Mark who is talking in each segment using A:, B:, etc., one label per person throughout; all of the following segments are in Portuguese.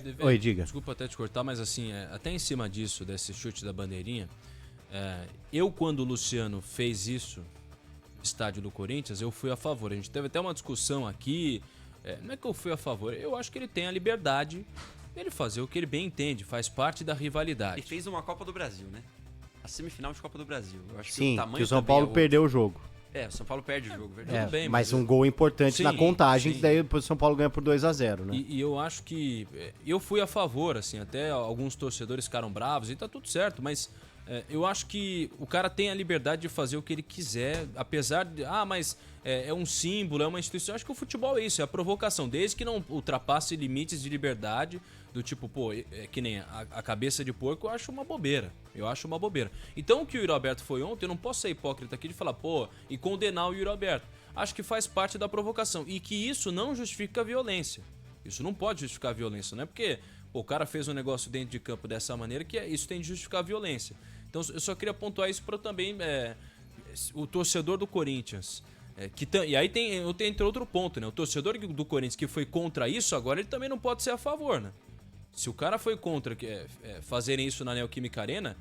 A: PDV,
B: Oi, diga.
A: Desculpa até te cortar, mas assim, até em cima disso, desse chute da bandeirinha, eu quando o Luciano fez isso no estádio do Corinthians, eu fui a favor. A gente teve até uma discussão aqui, não é que eu fui a favor, eu acho que ele tem a liberdade de ele fazer o que ele bem entende, faz parte da rivalidade.
C: E fez uma Copa do Brasil, né? A semifinal de Copa do Brasil. Eu acho
B: Sim,
C: que o tamanho
B: que o São
C: também
B: Paulo
C: outro.
B: perdeu o jogo.
C: O São Paulo perde o jogo, verdade.
A: Tudo bem,
B: mas
A: mas
B: um gol importante
A: Sim,
B: na contagem,
A: sim.
B: que daí depois o São Paulo ganha por 2-0, né?
A: E eu acho que eu fui a favor, assim, até alguns torcedores ficaram bravos e tá tudo certo, mas eu acho que o cara tem a liberdade de fazer o que ele quiser, apesar de, mas é um símbolo, é uma instituição. Eu acho que o futebol é isso, é a provocação, desde que não ultrapasse limites de liberdade, do tipo, que nem a cabeça de porco, eu acho uma bobeira. Então o que o Yuri Alberto foi ontem, eu não posso ser hipócrita aqui de falar, e condenar o Yuri Alberto. Acho que faz parte da provocação e que isso não justifica a violência. Isso não pode justificar a violência, não é porque o cara fez um negócio dentro de campo dessa maneira que isso tem de justificar a violência. Então eu só queria pontuar isso para também o torcedor do Corinthians. E aí tem outro ponto, né? O torcedor do Corinthians que foi contra isso, agora ele também não pode ser a favor, né? Se o cara foi contra fazerem isso na Neoquímica Arena,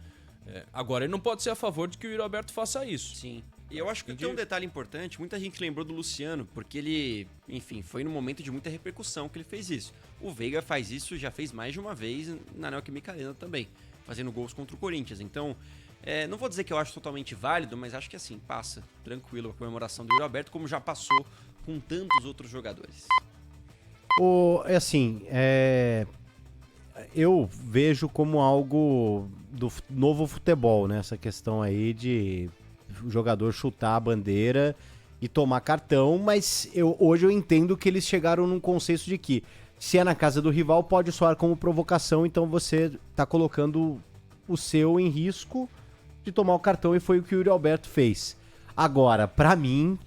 A: agora ele não pode ser a favor de que o Yuri Alberto faça isso.
C: Sim. E eu acho que tem um detalhe importante, muita gente lembrou do Luciano, porque ele, enfim, foi num momento de muita repercussão que ele fez isso. O Veiga faz isso, já fez mais de uma vez na Neoquímica Arena também, fazendo gols contra o Corinthians. Então, não vou dizer que eu acho totalmente válido, mas acho que assim, passa tranquilo a comemoração do Yuri Alberto, como já passou com tantos outros jogadores.
B: Eu vejo como algo do novo futebol, né? Essa questão aí de o jogador chutar a bandeira e tomar cartão, mas hoje eu entendo que eles chegaram num consenso de que se é na casa do rival pode soar como provocação, então você tá colocando o seu em risco de tomar o cartão e foi o que o Yuri Alberto fez. Agora, pra mim,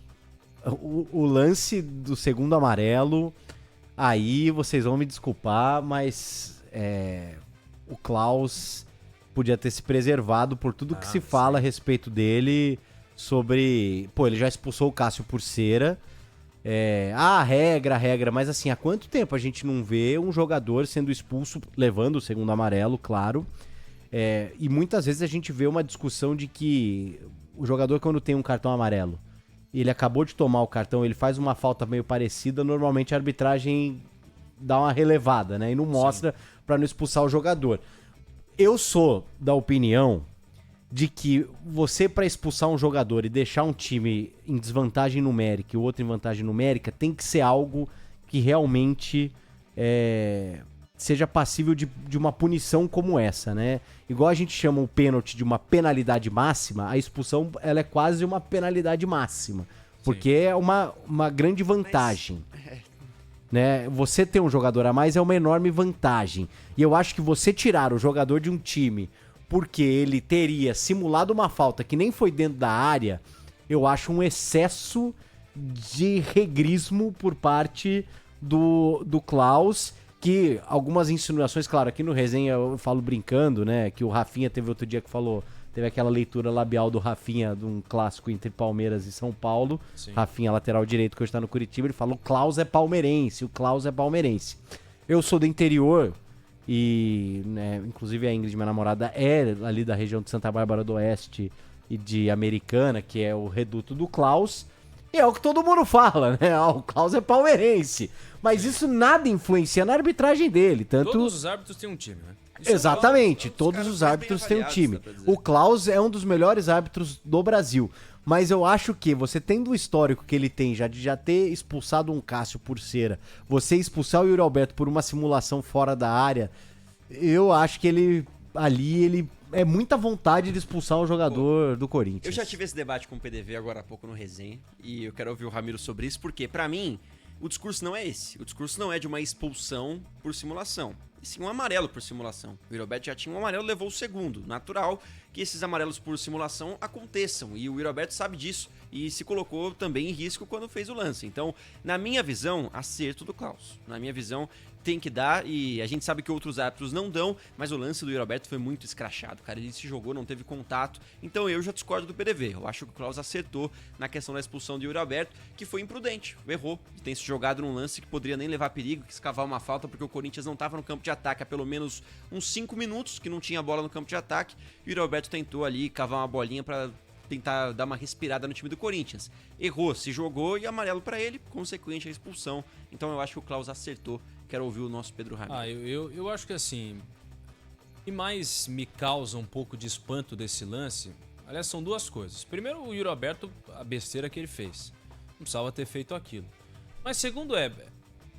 B: o lance do segundo amarelo, aí vocês vão me desculpar, mas o Klaus podia ter se preservado por tudo que se fala a respeito dele sobre... ele já expulsou o Cássio por cera. Regra, mas assim, há quanto tempo a gente não vê um jogador sendo expulso, levando o segundo amarelo, claro, e muitas vezes a gente vê uma discussão de que o jogador, quando tem um cartão amarelo, ele acabou de tomar o cartão, ele faz uma falta meio parecida, normalmente a arbitragem dá uma relevada, né? E não mostra pra não expulsar o jogador. Eu sou da opinião de que você, pra expulsar um jogador e deixar um time em desvantagem numérica e o outro em vantagem numérica, tem que ser algo que realmente seja passível de uma punição como essa, né? Igual a gente chama o pênalti de uma penalidade máxima, a expulsão ela é quase uma penalidade máxima, porque é uma grande vantagem. Né? Você ter um jogador a mais é uma enorme vantagem. E eu acho que você tirar o jogador de um time porque ele teria simulado uma falta que nem foi dentro da área, eu acho um excesso de regrismo por parte do Klaus, que algumas insinuações, claro, aqui no resenha eu falo brincando, né, que o Rafinha teve outro dia que falou, teve aquela leitura labial do Rafinha, de um clássico entre Palmeiras e São Paulo. Sim. Rafinha, lateral direito, que hoje tá no Curitiba, ele falou: o Klaus é palmeirense. Eu sou do interior e, né, inclusive a Ingrid, minha namorada, é ali da região de Santa Bárbara do Oeste e de Americana, que é o reduto do Klaus. E é o que todo mundo fala, né? O Klaus é palmeirense. Mas isso nada influencia na arbitragem dele.
A: Todos os árbitros têm um time, né?
B: Exatamente, todos os árbitros têm um time. O Klaus é um dos melhores árbitros do Brasil. Mas eu acho que você tendo o histórico que ele tem de já ter expulsado um Cássio por cera, você expulsar o Yuri Alberto por uma simulação fora da área, eu acho que ele é muita vontade de expulsar um jogador do Corinthians.
C: Eu já tive esse debate com o PDV agora há pouco no resenha, e eu quero ouvir o Ramiro sobre isso, porque pra mim o discurso não é esse. O discurso não é de uma expulsão por simulação, e sim um amarelo por simulação. O Yuri Alberto já tinha um amarelo, levou o segundo. Natural que esses amarelos por simulação aconteçam, e o Yuri Alberto sabe disso, e se colocou também em risco quando fez o lance. Então, na minha visão, acerto do Klaus. Na minha visão, tem que dar, e a gente sabe que outros árbitros não dão, mas o lance do Yuri Alberto foi muito escrachado, cara. Ele se jogou, não teve contato, então eu já discordo do PDV. Eu acho que o Klaus acertou na questão da expulsão do Yuri Alberto, que foi imprudente, errou, e tem se jogado num lance que poderia nem levar perigo, que escavar uma falta, porque o Corinthians não estava no campo de ataque há pelo menos uns 5 minutos, que não tinha bola no campo de ataque, e o Yuri Alberto tentou ali cavar uma bolinha pra tentar dar uma respirada no time do Corinthians. Errou, se jogou e amarelo pra ele, consequente a expulsão. Então eu acho que o Klaus acertou. Quero ouvir o nosso Pedro Ramiro.
A: Eu acho que assim, o que mais me causa um pouco de espanto desse lance, aliás, são duas coisas. Primeiro, o Yuri Alberto, a besteira que ele fez. Não precisava ter feito aquilo. Mas segundo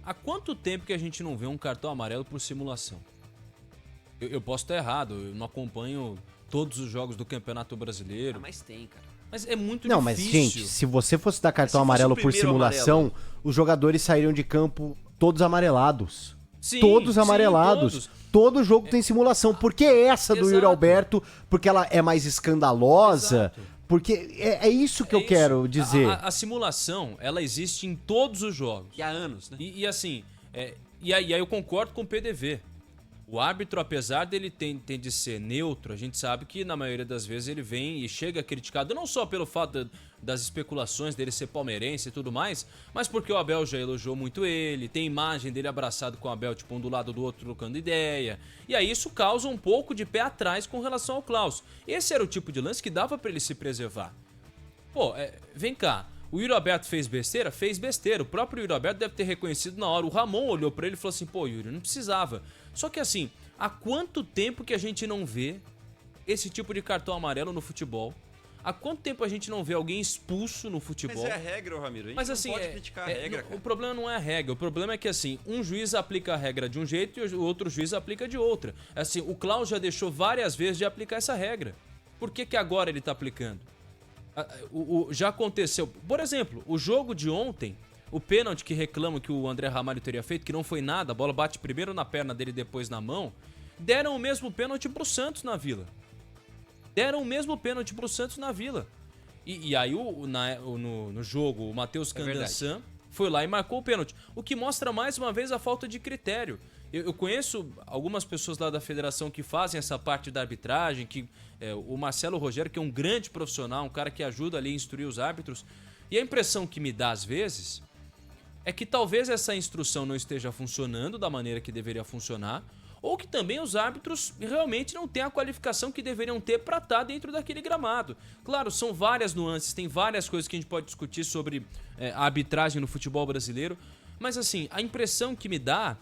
A: há quanto tempo que a gente não vê um cartão amarelo por simulação? Eu posso estar errado, eu não acompanho todos os jogos do Campeonato Brasileiro.
C: Mas tem, cara.
A: Mas é muito
B: Não,
A: difícil.
B: mas gente, se você fosse dar cartão amarelo por simulação, os jogadores sairiam de campo todos amarelados.
A: Sim,
B: todos amarelados.
A: Sim, todos.
B: Todo jogo tem simulação. Por que essa do Yuri Alberto? Porque ela é mais escandalosa?
A: Exato.
B: Porque é isso que eu quero dizer.
A: A simulação, ela existe em todos os jogos.
C: E há anos, né?
A: E assim, e aí eu concordo com o PDV. O árbitro, apesar dele tem de ser neutro, a gente sabe que na maioria das vezes ele vem e chega criticado, não só pelo fato das especulações dele ser palmeirense e tudo mais, mas porque o Abel já elogiou muito ele, tem imagem dele abraçado com o Abel, tipo, um do lado do outro trocando ideia. E aí isso causa um pouco de pé atrás com relação ao Klaus. Esse era o tipo de lance que dava pra ele se preservar. Pô, vem cá. O Yuri Alberto fez besteira? Fez besteira. O próprio Yuri Alberto deve ter reconhecido na hora. O Ramon olhou pra ele e falou assim, pô, Yuri, não precisava. Só que assim, há quanto tempo que a gente não vê esse tipo de cartão amarelo no futebol? Há quanto tempo a gente não vê alguém expulso no futebol?
C: Mas é a regra, Ramiro. A gente
A: Mas,
C: não
A: assim,
C: pode criticar a regra, cara.
A: O problema não é a regra. O problema é que, assim, um juiz aplica a regra de um jeito e o outro juiz aplica de outra. Assim, o Klaus já deixou várias vezes de aplicar essa regra. Por que agora ele tá aplicando? Já aconteceu. Por exemplo, o jogo de ontem, o pênalti que reclamam que o André Ramalho teria feito, que não foi nada, a bola bate primeiro na perna dele e depois na mão, deram o mesmo pênalti pro Santos na Vila. Deram o mesmo pênalti pro Santos na Vila. E aí no jogo, o Matheus Candansan foi lá e marcou o pênalti. O que mostra mais uma vez a falta de critério. Eu conheço algumas pessoas lá da federação que fazem essa parte da arbitragem, o Marcelo Rogério, que é um grande profissional, um cara que ajuda ali a instruir os árbitros. E a impressão que me dá às vezes é que talvez essa instrução não esteja funcionando da maneira que deveria funcionar, ou que também os árbitros realmente não têm a qualificação que deveriam ter para estar dentro daquele gramado. Claro, são várias nuances, tem várias coisas que a gente pode discutir sobre a arbitragem no futebol brasileiro, mas assim, a impressão que me dá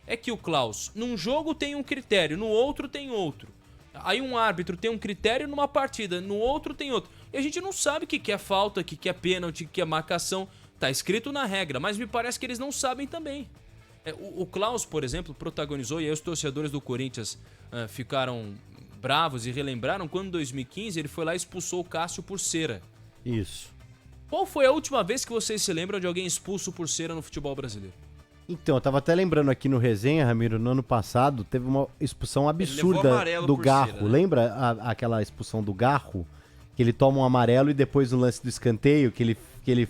A: é que o Klaus, num jogo tem um critério, no outro tem outro. Aí um árbitro tem um critério numa partida, no outro tem outro. E a gente não sabe o que é falta, o que é pênalti, o que é marcação. Tá escrito na regra, mas me parece que eles não sabem também. O Klaus, por exemplo, protagonizou, e aí os torcedores do Corinthians ficaram bravos e relembraram quando em 2015 ele foi lá e expulsou o Cássio por cera.
B: Isso.
A: Qual foi a última vez que vocês se lembram de alguém expulso por cera no futebol brasileiro?
B: Então, eu tava até lembrando aqui no resenha, Ramiro, no ano passado teve uma expulsão absurda do Garro.
C: Cera, né?
B: Lembra aquela expulsão do Garro? Que ele toma um amarelo e depois no lance do escanteio, que ele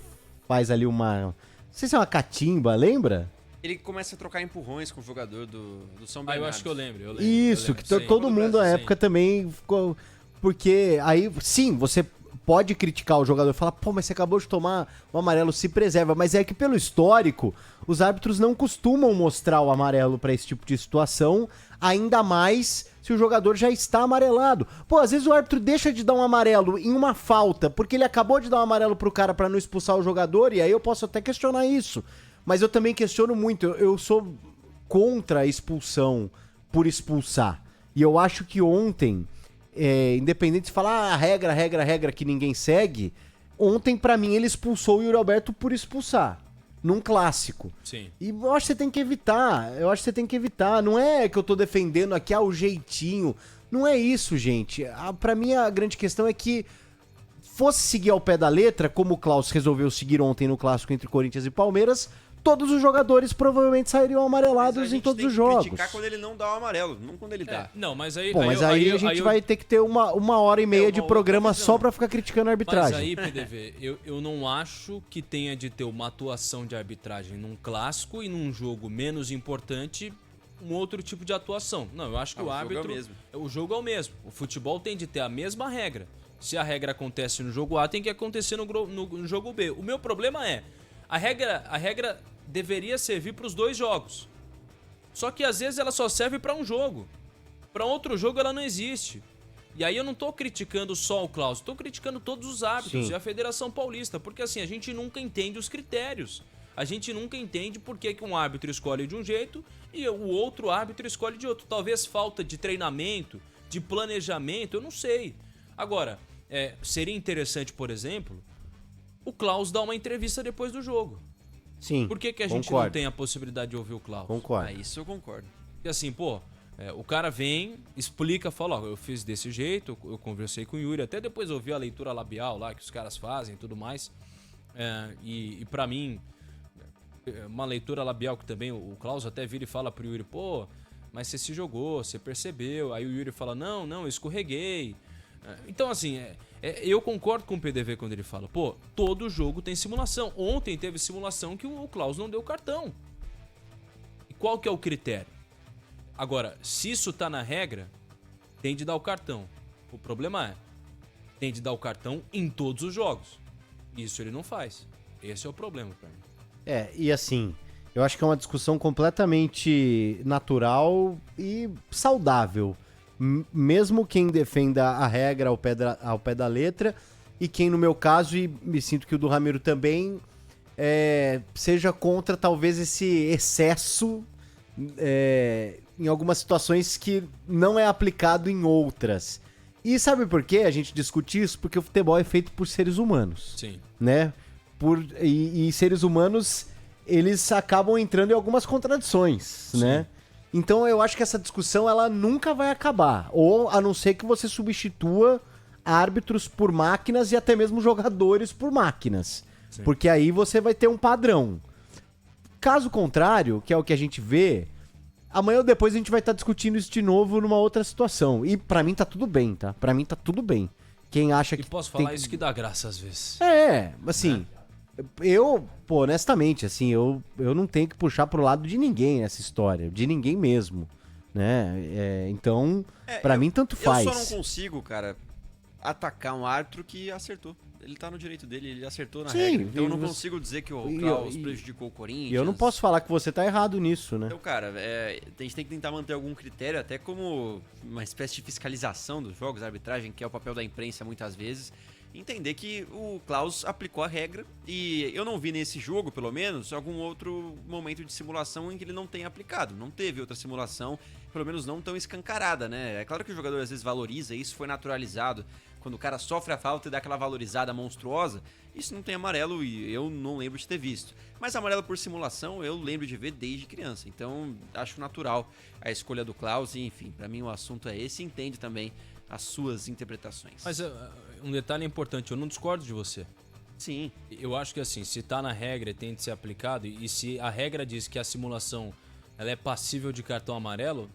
B: faz ali uma... Não sei se é uma catimba, lembra?
C: Ele começa a trocar empurrões com o jogador do São Bernardo.
A: Eu acho que eu lembro.
B: Isso, que todo mundo na época também ficou... Porque aí, sim, você pode criticar o jogador e falar, pô, mas você acabou de tomar o amarelo, se preserva. Mas é que pelo histórico, os árbitros não costumam mostrar o amarelo pra esse tipo de situação, ainda mais se o jogador já está amarelado. Pô, às vezes o árbitro deixa de dar um amarelo em uma falta, porque ele acabou de dar um amarelo pro cara pra não expulsar o jogador, e aí eu posso até questionar isso. Mas eu também questiono muito, eu sou contra a expulsão por expulsar. E eu acho que ontem, independente de falar regra que ninguém segue, ontem pra mim ele expulsou o Yuri Alberto por expulsar. Num clássico.
A: Sim.
B: E eu acho que você tem que evitar. Não é que eu tô defendendo aqui o jeitinho. Não é isso, gente. Pra mim a grande questão é que fosse seguir ao pé da letra, como o Klaus resolveu seguir ontem no clássico entre Corinthians e Palmeiras, todos os jogadores provavelmente sairiam amarelados em todos os jogos.
C: Tem que criticar quando ele não dá o amarelo, não quando ele dá.
A: Não, mas aí...
B: Bom, mas aí a gente vai ter que ter uma hora e meia de programa só pra ficar criticando a arbitragem.
A: Mas aí, PDV, eu não acho que tenha de ter uma atuação de arbitragem num clássico e num jogo menos importante um outro tipo de atuação. Não, eu acho que o árbitro...
C: Jogo é o mesmo.
A: O jogo é o mesmo. O futebol tem de ter a mesma regra. Se a regra acontece no jogo A, tem que acontecer no jogo B. O meu problema é, a regra deveria servir para os dois jogos. Só que às vezes ela só serve para um jogo. Para outro jogo ela não existe. E aí eu não tô criticando só o Klaus, tô criticando todos os árbitros. Sim. E a Federação Paulista, porque assim, a gente nunca entende os critérios. A gente nunca entende por que um árbitro escolhe de um jeito e o outro árbitro escolhe de outro. Talvez falta de treinamento, de planejamento, eu não sei. Agora, seria interessante, por exemplo, o Klaus dar uma entrevista depois do jogo.
B: Sim,
A: por que a gente não tem a possibilidade de ouvir o Klaus?
B: Concordo.
C: Isso eu concordo.
A: E assim, pô, o cara vem, explica, fala, ó, eu fiz desse jeito, eu conversei com o Yuri, até depois ouvi a leitura labial lá que os caras fazem e tudo mais. E pra mim, uma leitura labial que também o Klaus até vira e fala pro Yuri, pô, mas você se jogou, você percebeu. Aí o Yuri fala, não, eu escorreguei. Então, assim, eu concordo com o PDV quando ele fala, pô, todo jogo tem simulação. Ontem teve simulação que o Klaus não deu cartão. E qual que é o critério? Agora, se isso tá na regra, tem de dar o cartão. O problema tem de dar o cartão em todos os jogos. Isso ele não faz. Esse é o problema pra mim.
B: E assim, eu acho que é uma discussão completamente natural e saudável. Mesmo quem defenda a regra ao pé da letra e quem, no meu caso, e me sinto que o do Ramiro também, seja contra talvez esse excesso em algumas situações que não é aplicado em outras. E sabe por que a gente discute isso? Porque o futebol é feito por seres humanos.
A: Sim.
B: Né? E seres humanos, eles acabam entrando em algumas contradições, sim, né? Então eu acho que essa discussão ela nunca vai acabar. Ou a não ser que você substitua árbitros por máquinas e até mesmo jogadores por máquinas. Sim. Porque aí você vai ter um padrão. Caso contrário, que é o que a gente vê, amanhã ou depois a gente vai estar discutindo isso de novo numa outra situação. E pra mim tá tudo bem, tá? Pra mim tá tudo bem. Quem acha que...
A: E posso falar isso que dá graça às vezes.
B: Assim... Eu, pô, honestamente, assim, eu não tenho que puxar pro lado de ninguém nessa história, de ninguém mesmo, né? Então, pra mim, tanto faz.
C: Eu só não consigo, cara, atacar um árbitro que acertou. Ele tá no direito dele, ele acertou na regra. Então eu não consigo dizer que o Klaus prejudicou o Corinthians.
B: E eu não posso falar que você tá errado nisso, né?
C: Então, cara, a gente tem que tentar manter algum critério, até como uma espécie de fiscalização dos jogos, a arbitragem, que é o papel da imprensa muitas vezes. Entender que o Klaus aplicou a regra e eu não vi nesse jogo, pelo menos, algum outro momento de simulação em que ele não tenha aplicado. Não teve outra simulação, pelo menos não tão escancarada, né? É claro que o jogador às vezes valoriza, isso foi naturalizado. Quando o cara sofre a falta e dá aquela valorizada monstruosa, isso não tem amarelo e eu não lembro de ter visto. Mas amarelo por simulação eu lembro de ver desde criança, então acho natural a escolha do Klaus e, enfim, pra mim o assunto é esse e entende também as suas interpretações.
A: Mas um detalhe importante, eu não discordo de você.
C: Sim.
A: Eu acho que assim, se tá na regra e tem de ser aplicado, e se a regra diz que a simulação ela é passível de cartão amarelo,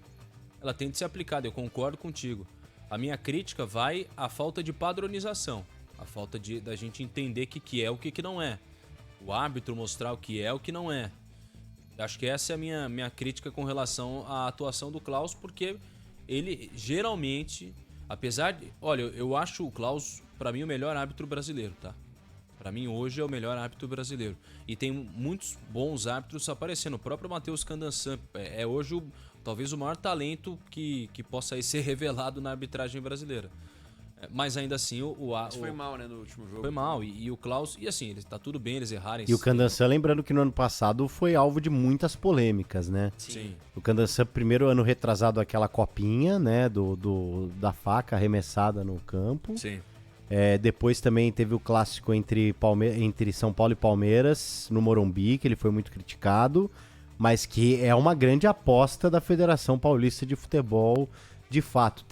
A: ela tem de ser aplicada, eu concordo contigo. A minha crítica vai à falta de padronização, a falta da gente entender o que é o que não é. O árbitro mostrar o que é o que não é. Acho que essa é a minha crítica com relação à atuação do Klaus, porque ele geralmente... Apesar de... Olha, eu acho o Klaus, pra mim, o melhor árbitro brasileiro, tá? Pra mim, hoje é o melhor árbitro brasileiro. E tem muitos bons árbitros aparecendo. O próprio Matheus Candançan é hoje talvez o maior talento que possa aí ser revelado na arbitragem brasileira. Mas ainda assim,
C: foi mal, né, no último jogo.
A: Foi mal. E o Klaus... E assim, tá tudo bem eles errarem.
B: E o Candançan, lembrando que no ano passado foi alvo de muitas polêmicas, né?
A: Sim.
B: O Candançan, primeiro ano retrasado, aquela copinha, né? Da faca arremessada no campo.
A: Sim.
B: Depois também teve o clássico entre São Paulo e Palmeiras, no Morumbi, que ele foi muito criticado, mas que é uma grande aposta da Federação Paulista de Futebol. De fato,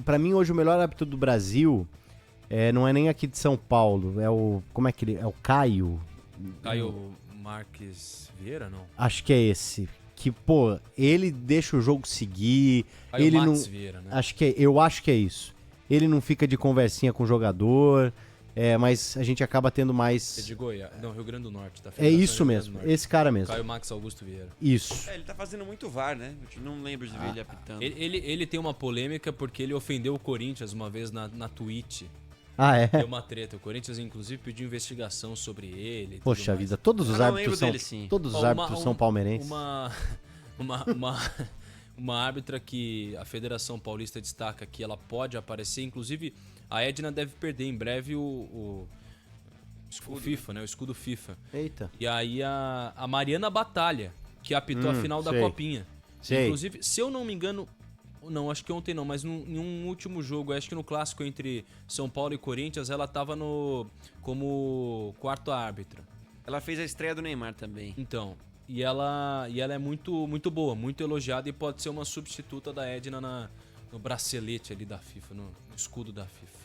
B: pra mim hoje o melhor árbitro do Brasil não é nem aqui de São Paulo, como é que ele é? O Caio
A: Marques Vieira, não?
B: Acho que é esse. Que, pô, ele deixa o jogo seguir.
A: Aí
B: ele
A: o Max
B: não.
A: Vieira, né?
B: Eu acho que é isso. Ele não fica de conversinha com o jogador. Mas a gente acaba tendo
A: É
B: mais.
A: de Goiás. Não, Rio Grande do Norte. Tá?
B: É isso mesmo. Esse cara mesmo.
A: Caio Max Augusto Vieira.
B: Isso.
C: Ele tá fazendo muito VAR, né? Eu não lembro de ver ele apitando.
A: Ele tem uma polêmica porque ele ofendeu o Corinthians uma vez na Twitch.
B: Ah, é?
A: Deu uma treta. O Corinthians, inclusive, pediu investigação sobre ele. e
B: Poxa
A: tudo mais.
B: vida, todos os
C: Eu não
B: árbitros
C: lembro
B: são.
C: dele, sim.
B: Todos os
A: Ó,
B: árbitros são palmeirenses.
A: Uma árbitra que a Federação Paulista destaca que ela pode aparecer. Inclusive, a Edna deve perder em breve o FIFA, né? O escudo FIFA.
B: Eita.
A: E aí a Mariana Batalha, que apitou a final da
B: sei.
A: Copinha.
B: Sei.
A: Inclusive, se eu não me engano, não, acho que ontem não, mas em um último jogo, acho que no clássico entre São Paulo e Corinthians, ela tava como quarto árbitra.
C: Ela fez a estreia do Neymar também.
A: Então, e ela é muito, muito boa, muito elogiada e pode ser uma substituta da Edna no bracelete ali da FIFA, no escudo da FIFA.